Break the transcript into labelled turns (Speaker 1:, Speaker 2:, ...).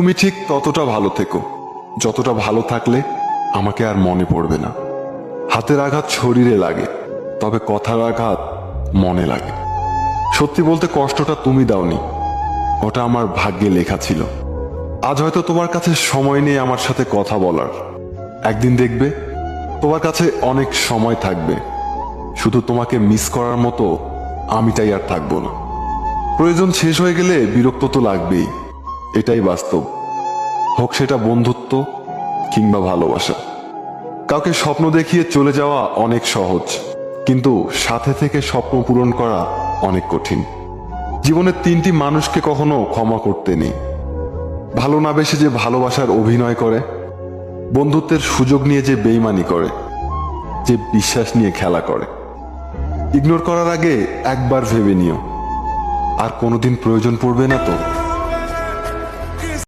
Speaker 1: তুমি ঠিক ততটা ভালো থেকো যতটা ভালো থাকলে আমাকে আর মনে পড়বে না। হাতের আঘাত শরীরে লাগে, তবে কথার আঘাত মনে লাগে। সত্যি বলতে কষ্টটা তুমি দাওনি, ওটা আমার ভাগ্যে লেখা ছিল। আজ হয়তো তোমার কাছে সময় নেই আমার সাথে কথা বলার, একদিন দেখবে তোমার কাছে অনেক সময় থাকবে। শুধু তোমাকে মিস করার মতো আমিটাই আর থাকবো না। প্রয়োজন শেষ হয়ে গেলে বিরক্ত তো লাগবেই, এটাই বাস্তব। হোক সেটা বন্ধুত্ব কিংবা ভালোবাসা। কাউকে স্বপ্ন দেখিয়ে চলে যাওয়া অনেক সহজ, কিন্তু সাথে থেকে স্বপ্ন পূরণ করা অনেক কঠিন। জীবনের তিনটি মানুষকে কখনো ক্ষমা করতে নেই: ভালো না বেসে যে ভালোবাসার অভিনয় করে, বন্ধুত্বের সুযোগ নিয়ে যে বেইমানি করে, যে বিশ্বাস নিয়ে খেলা করে। ইগনোর করার আগে একবার ভেবে নিও, আর কোনোদিন প্রয়োজন পড়বে না তো।